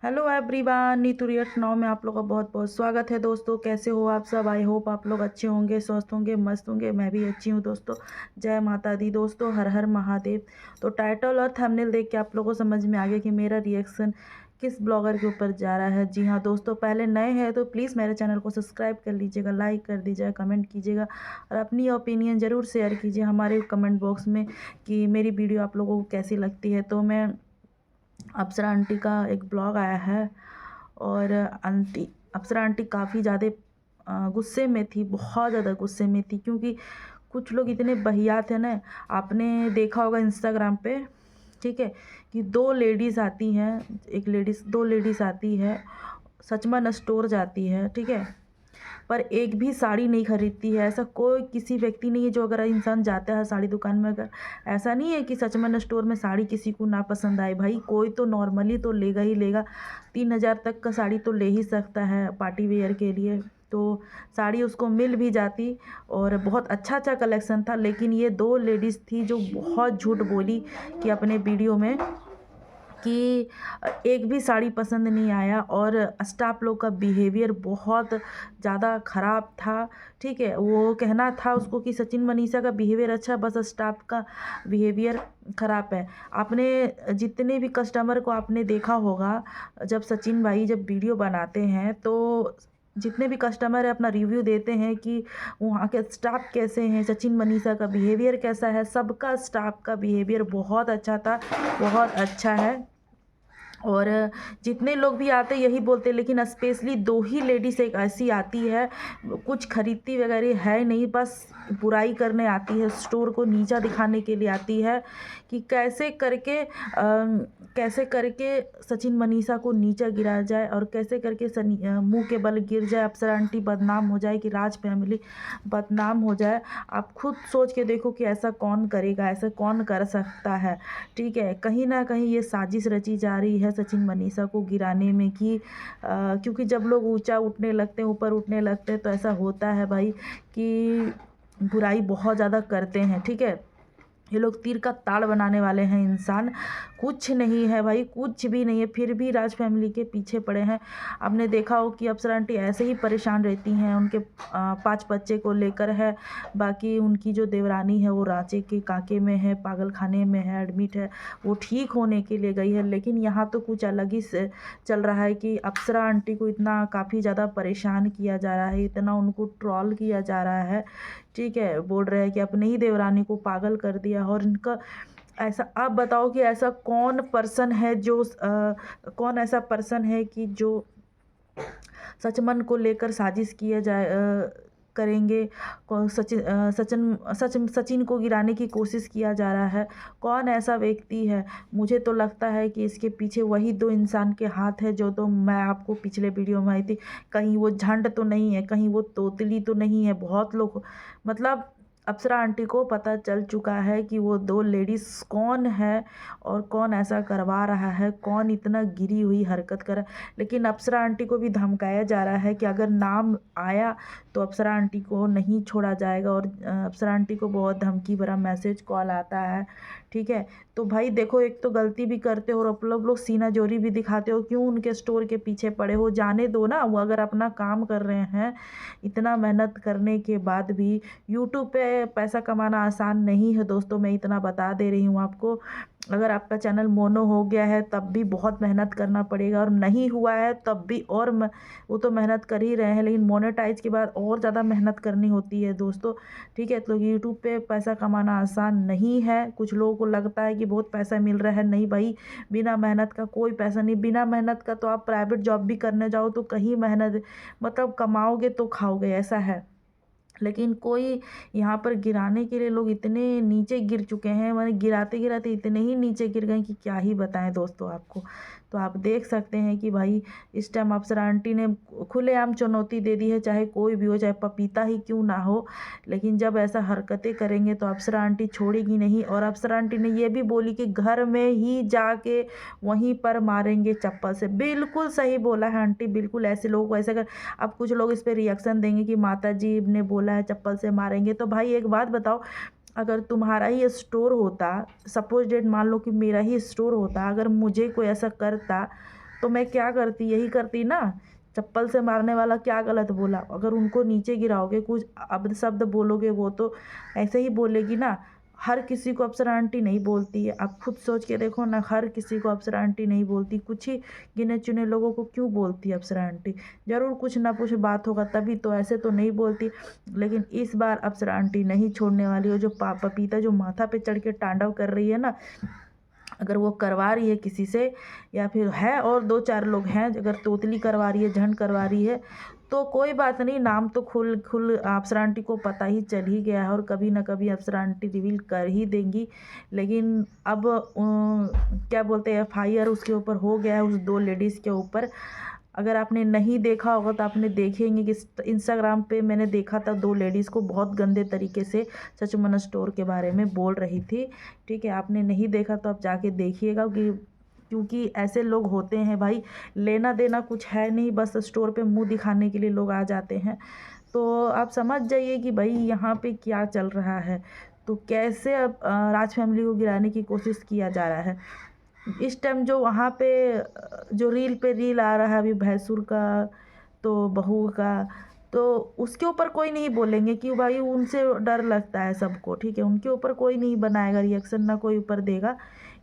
Hello everyone, Neetu react now में आप लोगों का बहुत बहुत स्वागत है। दोस्तों, कैसे हो आप सब? आई होप आप लोग अच्छे होंगे, स्वस्थ होंगे, मस्त होंगे। मैं भी अच्छी हूँ दोस्तों। जय माता दी दोस्तों, हर हर महादेव। तो टाइटल और थंबनेल देख के आप लोगों को समझ में आ गया कि मेरा रिएक्शन किस ब्लॉगर के ऊपर जा रहा है। जी हाँ दोस्तों, पहले नए हैं तो प्लीज़ मेरे चैनल को सब्सक्राइब कर लीजिएगा, लाइक कर दीजिएगा, कमेंट कीजिएगा और अपनी ओपिनियन ज़रूर शेयर कीजिए हमारे कमेंट बॉक्स में कि मेरी वीडियो आप लोगों को कैसी लगती है। तो मैं अप्सरा आंटी का एक ब्लॉग आया है और आंटी अप्सरा आंटी काफ़ी ज़्यादा गुस्से में थी, बहुत ज़्यादा गुस्से में थी, क्योंकि कुछ लोग इतने बहिया थे ना। आपने देखा होगा इंस्टाग्राम पे, ठीक है, कि दो लेडीज़ आती हैं, दो लेडीज़ आती है, सचमन स्टोर जाती है, ठीक है, पर एक भी साड़ी नहीं खरीदती है। ऐसा कोई किसी व्यक्ति नहीं है जो, अगर इंसान जाता है साड़ी दुकान में, अगर ऐसा नहीं है कि सचमन स्टोर में साड़ी किसी को ना पसंद आए। भाई कोई तो नॉर्मली तो लेगा ही लेगा, 3,000 तक का साड़ी तो ले ही सकता है पार्टी वेयर के लिए। तो साड़ी उसको मिल भी जाती और बहुत अच्छा अच्छा कलेक्शन था। लेकिन ये दो लेडीज़ थी जो बहुत झूठ बोली कि अपने वीडियो में कि एक भी साड़ी पसंद नहीं आया और स्टाफ लोग का बिहेवियर बहुत ज़्यादा ख़राब था। ठीक है, वो कहना था उसको कि सचिन मनीषा का बिहेवियर अच्छा, बस स्टाफ का बिहेवियर ख़राब है। आपने जितने भी कस्टमर को आपने देखा होगा, जब सचिन भाई जब वीडियो बनाते हैं तो जितने भी कस्टमर है अपना रिव्यू देते हैं कि वहाँ के स्टाफ कैसे हैं, सचिन मनीषा का बिहेवियर कैसा है। सबका स्टाफ का बिहेवियर बहुत अच्छा था, बहुत अच्छा है। और जितने लोग भी आते यही बोलते, लेकिन स्पेशली दो ही लेडीज़ एक ऐसी आती है, कुछ खरीदती वगैरह है नहीं, बस बुराई करने आती है, स्टोर को नीचा दिखाने के लिए आती है कि कैसे करके सचिन मनीषा को नीचा गिराया जाए और कैसे करके मुंह के बल गिर जाए, अप्सरा आंटी बदनाम हो जाए, कि राज फैमिली बदनाम हो जाए। आप खुद सोच के देखो कि ऐसा कौन करेगा, ऐसा कौन कर सकता है। ठीक है, कहीं ना कहीं ये साजिश रची जा रही है सचिन मनीषा को गिराने में कि क्योंकि जब लोग ऊंचा उठने लगते हैं, ऊपर उठने लगते हैं, तो ऐसा होता है भाई कि बुराई बहुत ज़्यादा करते हैं। ठीक है, ये लोग तीर का ताड़ बनाने वाले हैं इंसान, कुछ नहीं है भाई, कुछ भी नहीं है, फिर भी राज फैमिली के पीछे पड़े हैं। आपने देखा हो कि अप्सरा आंटी ऐसे ही परेशान रहती हैं, उनके 5 बच्चे को लेकर है। बाकी उनकी जो देवरानी है वो रांची के काके में है, पागल खाने में है, एडमिट है, वो ठीक होने के लिए गई है। लेकिन यहाँ तो कुछ अलग ही से चल रहा है कि अप्सरा आंटी को इतना काफ़ी ज़्यादा परेशान किया जा रहा है, इतना उनको ट्रॉल किया जा रहा है। ठीक है, बोल रहे हैं कि अपने ही देवरानी को पागल कर दिया। और इनका ऐसा, आप बताओ कि ऐसा कौन पर्सन है जो कौन ऐसा पर्सन है कि जो सचमन को लेकर साजिश किया जाए करेंगे। सचिन को गिराने की कोशिश किया जा रहा है। कौन ऐसा व्यक्ति है? मुझे तो लगता है कि इसके पीछे वही दो इंसान के हाथ है जो तो मैं आपको पिछले वीडियो में आई थी। कहीं वो झंड तो नहीं है, कहीं वो तोतली तो नहीं है। बहुत लोग, मतलब अप्सरा आंटी को पता चल चुका है कि वो दो लेडीज़ कौन है और कौन ऐसा करवा रहा है, कौन इतना गिरी हुई हरकत कर रहा है। लेकिन अप्सरा आंटी को भी धमकाया जा रहा है कि अगर नाम आया तो अप्सरा आंटी को नहीं छोड़ा जाएगा। और अप्सरा आंटी को बहुत धमकी भरा मैसेज कॉल आता है। ठीक है, तो भाई देखो, एक तो गलती भी करते हो और आप लोग सीना जोरी भी दिखाते हो। क्यों उनके स्टोर के पीछे पड़े हो? जाने दो ना, वो अगर अपना काम कर रहे हैं, इतना मेहनत करने के बाद भी। यूट्यूब पे पैसा कमाना आसान नहीं है दोस्तों, मैं इतना बता दे रही हूँ आपको। अगर आपका चैनल मोनो हो गया है तब भी बहुत मेहनत करना पड़ेगा, और नहीं हुआ है तब भी और वो तो मेहनत कर ही रहे हैं, लेकिन मोनेटाइज के बाद और ज़्यादा मेहनत करनी होती है दोस्तों। ठीक है, तो यूट्यूब पे पैसा कमाना आसान नहीं है। कुछ लोगों को लगता है कि बहुत पैसा मिल रहा है, नहीं भाई, बिना मेहनत का कोई पैसा नहीं। बिना मेहनत का तो आप प्राइवेट जॉब भी करने जाओ तो कहीं मेहनत, मतलब कमाओगे तो खाओगे, ऐसा है। लेकिन कोई यहाँ पर गिराने के लिए लोग इतने नीचे गिर चुके हैं, मैंने गिराते गिराते इतने ही नीचे गिर गए कि क्या ही बताएं दोस्तों आपको। तो आप देख सकते हैं कि भाई इस टाइम अप्सरा आंटी ने खुलेआम चुनौती दे दी है, चाहे कोई भी हो, चाहे पपीता ही क्यों ना हो। लेकिन जब ऐसा हरकतें करेंगे तो अप्सरा आंटी छोड़ेगी नहीं। और अप्सरा आंटी ने ये भी बोली कि घर में ही जाके वहीं पर मारेंगे चप्पल से। बिल्कुल सही बोला है आंटी, बिल्कुल ऐसे लोगों को ऐसे कर। अब कुछ लोग इस पर रिएक्शन देंगे कि माता जी ने बोला है चप्पल से मारेंगे। तो भाई एक बात बताओ, अगर तुम्हारा ही स्टोर होता, सपोज डेट मान लो कि मेरा ही स्टोर होता, अगर मुझे कोई ऐसा करता तो मैं क्या करती, यही करती ना। चप्पल से मारने वाला क्या गलत बोला? अगर उनको नीचे गिराओगे, कुछ अभद्र शब्द बोलोगे, वो तो ऐसे ही बोलेगी ना। हर किसी को अप्सरा आंटी नहीं बोलती है। आप खुद सोच के देखो ना, हर किसी को अप्सरा आंटी नहीं बोलती। कुछ ही गिने चुने लोगों को क्यों बोलती है अप्सरा आंटी? ज़रूर कुछ ना कुछ बात होगा तभी तो, ऐसे तो नहीं बोलती। लेकिन इस बार अप्सरा आंटी नहीं छोड़ने वाली हो। जो पपीता जो माथा पे चढ़ के तांडव कर रही है ना, अगर वो करवा रही है किसी से, या फिर है और 2-4 लोग हैं, अगर तोतली करवा रही है, झंड करवा रही है, तो कोई बात नहीं। नाम तो खुल अप्सरा आंटी को पता ही चल ही गया है और कभी ना कभी अप्सरा आंटी रिवील कर ही देंगी। लेकिन अब क्या बोलते हैं, FIR उसके ऊपर हो गया है, उस 2 लेडीज़ के ऊपर। अगर आपने नहीं देखा होगा तो आपने देखेंगे कि इंस्टाग्राम पे मैंने देखा था, 2 लेडीज़ को बहुत गंदे तरीके से सच मन स्टोर के बारे में बोल रही थी। ठीक है, आपने नहीं देखा तो आप जाके देखिएगा, क्योंकि ऐसे लोग होते हैं भाई, लेना देना कुछ है नहीं, बस स्टोर पे मुँह दिखाने के लिए लोग आ जाते हैं। तो आप समझ जाइए कि भाई यहाँ पे क्या चल रहा है। तो कैसे अब राज फैमिली को गिराने की कोशिश किया जा रहा है। इस टाइम जो वहाँ पे जो रील पे रील आ रहा है अभी भैंसुर का, तो बहू का, तो उसके ऊपर कोई नहीं बोलेंगे कि भाई उनसे डर लगता है सबको। ठीक है, उनके ऊपर कोई नहीं बनाएगा रिएक्शन, ना कोई ऊपर देगा।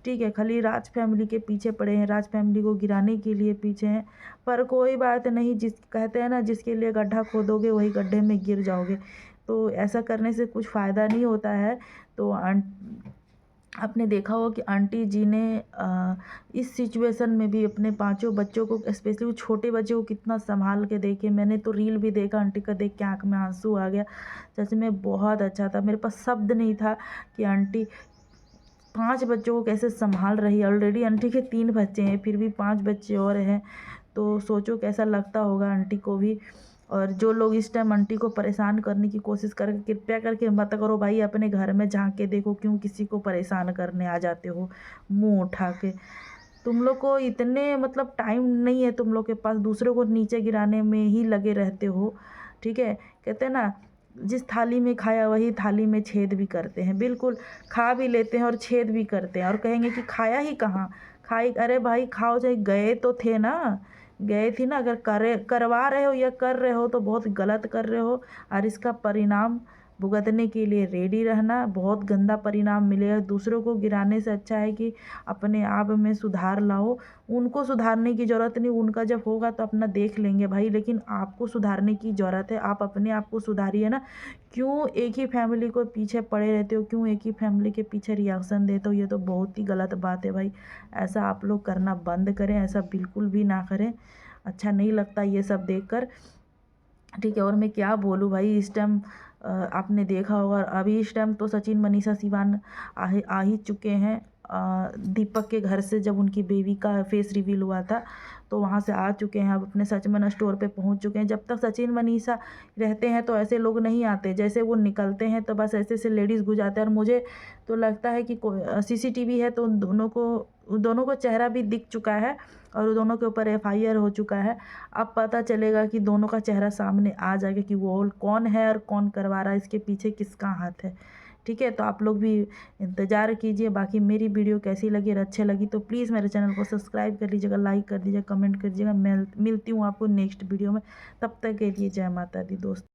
ठीक है, खाली राज फैमिली के पीछे पड़े हैं, राज फैमिली को गिराने के लिए पीछे हैं। पर कोई बात नहीं, जिस कहते हैं ना, जिसके लिए गड्ढा खोदोगे वही गड्ढे में गिर जाओगे। तो ऐसा करने से कुछ फ़ायदा नहीं होता है। तो आपने देखा होगा कि आंटी जी ने इस सिचुएशन में भी अपने 5 बच्चों को, स्पेशली वो छोटे बच्चे को, कितना संभाल के देखे। मैंने तो रील भी देखा, आंटी का देख के आँख में आंसू आ गया। सच में बहुत अच्छा था, मेरे पास शब्द नहीं था कि आंटी 5 बच्चों को कैसे संभाल रही है। ऑलरेडी आंटी के 3 बच्चे हैं, फिर भी 5 बच्चे और हैं। तो सोचो कैसा लगता होगा आंटी को भी। और जो लोग इस टाइम आंटी को परेशान करने की कोशिश करें, कृपया करके मत करो भाई। अपने घर में झांक के देखो, क्यों किसी को परेशान करने आ जाते हो मुंह उठा के। तुम लोग को इतने मतलब टाइम नहीं है तुम लोग के पास, दूसरों को नीचे गिराने में ही लगे रहते हो। ठीक है, कहते हैं ना, जिस थाली में खाया वही थाली में छेद भी करते हैं। बिल्कुल, खा भी लेते हैं और छेद भी करते हैं और कहेंगे कि खाया ही कहाँ, खाई। अरे भाई खाओ, चाहे गए तो थे ना, गए थी ना। अगर करवा रहे हो या कर रहे हो तो बहुत गलत कर रहे हो, और इसका परिणाम भुगतने के लिए रेडी रहना। बहुत गंदा परिणाम मिलेगा। दूसरों को गिराने से अच्छा है कि अपने आप में सुधार लाओ। उनको सुधारने की ज़रूरत नहीं, उनका जब होगा तो अपना देख लेंगे भाई, लेकिन आपको सुधारने की ज़रूरत है। आप अपने आप को सुधारिए ना। क्यों एक ही फैमिली को पीछे पड़े रहते हो, क्यों एक ही फैमिली के पीछे रिएक्शन देते हो? ये तो बहुत ही गलत बात है भाई। ऐसा आप लोग करना बंद करें, ऐसा बिल्कुल भी ना करें। अच्छा नहीं लगता ये सब देखकर। ठीक है, और मैं क्या बोलूँ भाई, इस टाइम आपने देखा होगा, अभी इस टाइम तो सचिन मनीषा सिवान आ ही चुके हैं। दीपक के घर से जब उनकी बेबी का फेस रिवील हुआ था, तो वहाँ से आ चुके हैं। अब अपने सच मन स्टोर पे पहुँच चुके हैं। जब तक सचिन मनीषा रहते हैं तो ऐसे लोग नहीं आते, जैसे वो निकलते हैं तो बस ऐसे ऐसे लेडीज़ घुस जाते हैं। और मुझे तो लगता है कि CCTV है तो उन दोनों को चेहरा भी दिख चुका है और दोनों के ऊपर FIR हो चुका है। अब पता चलेगा कि दोनों का चेहरा सामने आ जाएगा कि वो कौन है और कौन करवा रहा है, इसके पीछे किसका हाथ है। ठीक है, तो आप लोग भी इंतज़ार कीजिए। बाकी मेरी वीडियो कैसी लगी और अच्छी लगी तो प्लीज़ मेरे चैनल को सब्सक्राइब कर लीजिएगा, लाइक कर दीजिएगा, कमेंट कर दीजिएगा। मिलती हूँ आपको नेक्स्ट वीडियो में। तब तक के लिए जय माता दी दोस्तों।